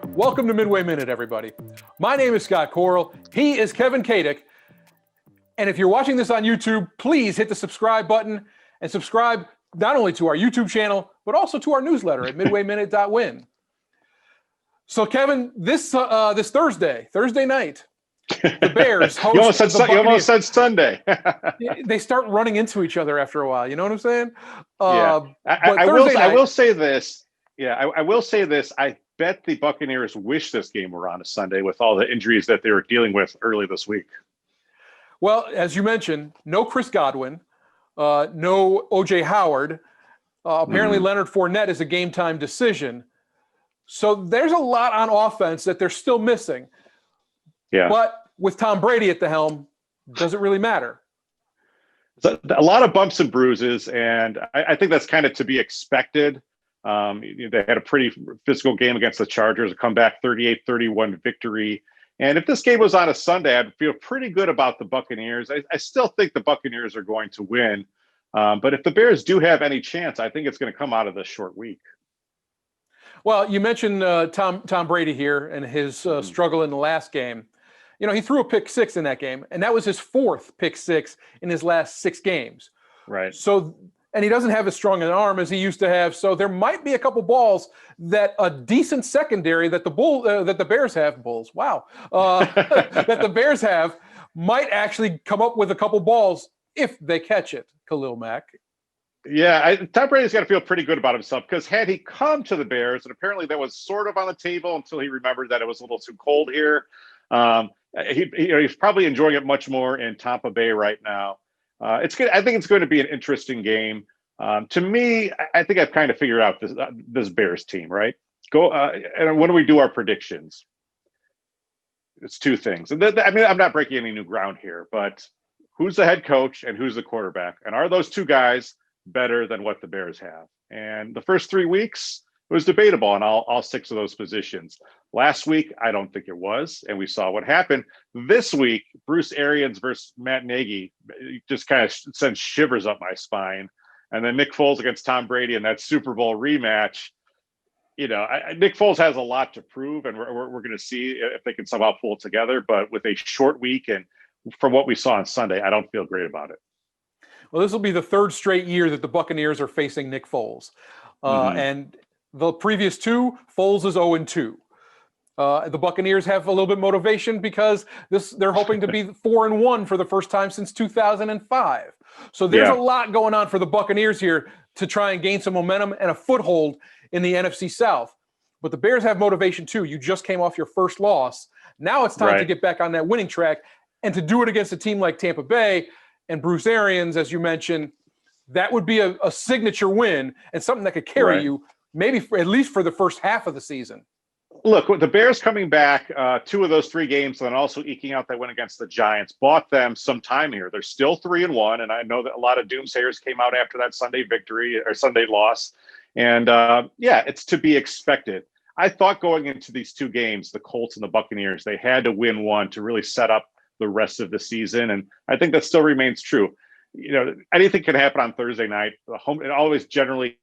Welcome to Midway Minute, everybody. My name is Scott Coral. He is Kevin Kaduk. And if you're watching this on YouTube, please hit the subscribe button and subscribe not only to our YouTube channel, but also to our newsletter at midwayminute.win. So, Kevin, this Thursday night, the Bears host you almost said Sunday. They start running into each other after a while. You know what I'm saying? I will say this. Yeah, I will say this. I bet the Buccaneers wish this game were on a Sunday with all the injuries that they were dealing with early this week. Well, as you mentioned, no Chris Godwin, no O.J. Howard. Apparently, Leonard Fournette is a game-time decision. So there's a lot on offense that they're still missing. Yeah. But with Tom Brady at the helm, does it really matter? So a lot of bumps and bruises, and I think that's kind of to be expected. They had a pretty physical game against the Chargers, a comeback 38-31 victory. And if this game was on a Sunday, I'd feel pretty good about the Buccaneers. I still think the Buccaneers are going to win. But if the Bears do have any chance, I think it's going to come out of this short week. Well, you mentioned Tom Brady here and his struggle in the last game. You know, he threw a pick six in that game, and that was his fourth pick six in his last 6 games. Right. So, and he doesn't have as strong an arm as he used to have. So there might be a couple balls that a decent secondary that the Bears have, Bulls, wow, that the Bears have might actually come up with a couple balls if they catch it, Khalil Mack. Yeah, Tom Brady's got to feel pretty good about himself because had he come to the Bears, and apparently that was sort of on the table until he remembered that it was a little too cold here. He's probably enjoying it much more in Tampa Bay right now. It's good. I think it's going to be an interesting game. To me, I think I've kind of figured out this Bears team, right? And when do we do our predictions? It's 2 things. And I mean, I'm not breaking any new ground here, but who's the head coach and who's the quarterback? And are those 2 guys better than what the Bears have? And the first 3 weeks, it was debatable on all 6 of those positions. Last week, I don't think it was, and we saw what happened. This week, Bruce Arians versus Matt Nagy just kind of sends shivers up my spine. And then Nick Foles against Tom Brady in that Super Bowl rematch. You know, Nick Foles has a lot to prove, and we're going to see if they can somehow pull it together. But with a short week and from what we saw on Sunday, I don't feel great about it. Well, this will be the 3rd straight year that the Buccaneers are facing Nick Foles. And the previous 2, Foles is 0-2. The Buccaneers have a little bit of motivation because they're hoping to be 4-1 for the first time since 2005. So there's a lot going on for the Buccaneers here to try and gain some momentum and a foothold in the NFC South. But the Bears have motivation too. You just came off your first loss. Now it's time to get back on that winning track and to do it against a team like Tampa Bay and Bruce Arians, as you mentioned. That would be a signature win and something that could carry you maybe at least for the first half of the season. Look, with the Bears coming back, 2 of those 3 games, and also eking out that win against the Giants, bought them some time here. They're still 3-1, and I know that a lot of doomsayers came out after that Sunday victory or Sunday loss. And it's to be expected. I thought going into these 2 games, the Colts and the Buccaneers, they had to win one to really set up the rest of the season, and I think that still remains true. You know, anything can happen on Thursday night. It always generally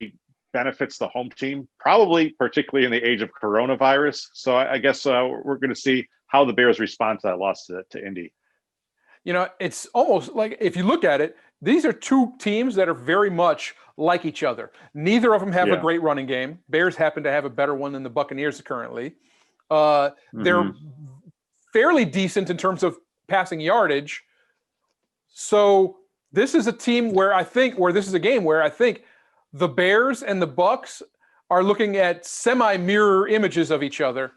benefits the home team, probably particularly in the age of coronavirus. So I guess we're going to see how the Bears respond to that loss to Indy. You know, it's almost like if you look at it, these are 2 teams that are very much like each other. Neither of them have a great running game. Bears happen to have a better one than the Buccaneers currently. They're fairly decent in terms of passing yardage. So this is a team where this is a game where I think the Bears and the Bucs are looking at semi-mirror images of each other.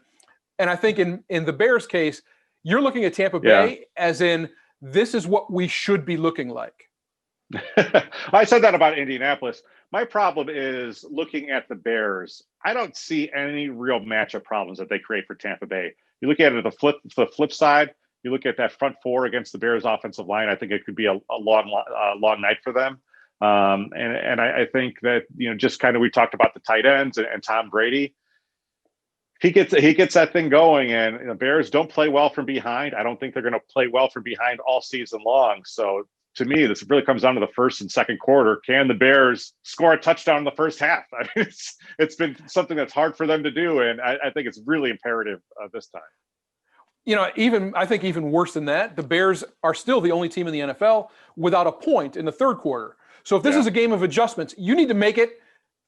And I think in the Bears case, you're looking at Tampa Bay as in this is what we should be looking like. I said that about Indianapolis. My problem is looking at the Bears. I don't see any real matchup problems that they create for Tampa Bay. You look at it the flip side. You look at that front 4 against the Bears offensive line. I think it could be a long night for them. And I think that, you know, just kind of, we talked about the tight ends and Tom Brady. He gets that thing going, and the Bears don't play well from behind. I don't think they're going to play well from behind all season long. So to me, this really comes down to the first and second quarter. Can the Bears score a touchdown in the first half? I mean, it's been something that's hard for them to do, and I think it's really imperative this time. I think even worse than that, the Bears are still the only team in the NFL without a point in the third quarter. So if this is a game of adjustments, you need to make it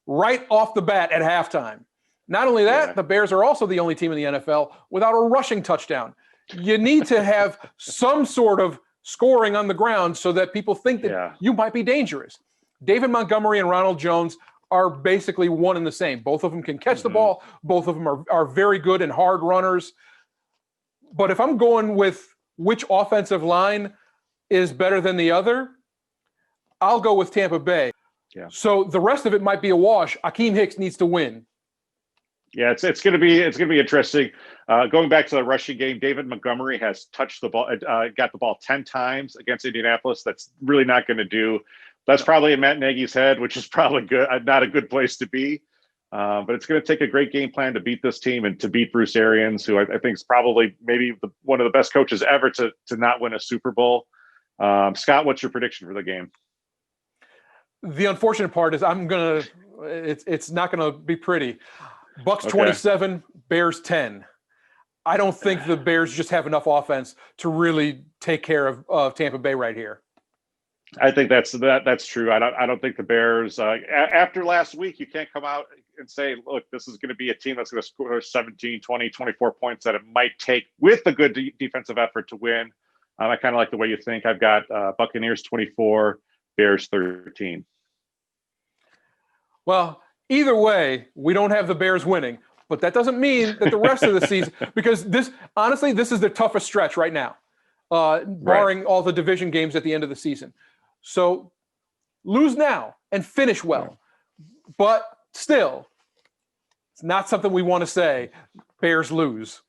right off the bat at halftime. Not only that, the Bears are also the only team in the NFL without a rushing touchdown. You need to have some sort of scoring on the ground so that people think that you might be dangerous. David Montgomery and Ronald Jones are basically one and the same. Both of them can catch the ball. Both of them are very good and hard runners. But if I'm going with which offensive line is better than the other, I'll go with Tampa Bay. Yeah. So the rest of it might be a wash. Akeem Hicks needs to win. Yeah, it's going to be interesting. Going back to the rushing game, David Montgomery has touched the ball, got the ball 10 times against Indianapolis. That's really not going to do. That's probably in Matt Nagy's head, which is probably good, not a good place to be. But it's going to take a great game plan to beat this team and to beat Bruce Arians, who I think is probably maybe one of the best coaches ever to not win a Super Bowl. Scott, what's your prediction for the game? The unfortunate part is it's not going to be pretty. Bucs 27, Bears 10. I don't think the Bears just have enough offense to really take care of Tampa Bay right here. I think that's true. I don't think the Bears after last week, you can't come out and say, look, this is going to be a team that's going to score 17, 20, 24 points that it might take with a good defensive effort to win. I kind of like the way you think. I've got Buccaneers 24, Bears 13. Well, either way, we don't have the Bears winning, but that doesn't mean that the rest of the season, because this is the toughest stretch right now, barring all the division games at the end of the season. So lose now and finish well. But still, it's not something we want to say. Bears lose.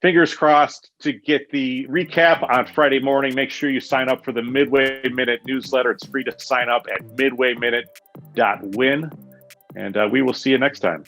Fingers crossed to get the recap on Friday morning. Make sure you sign up for the Midway Minute newsletter. It's free to sign up at midwayminute.win. And we will see you next time.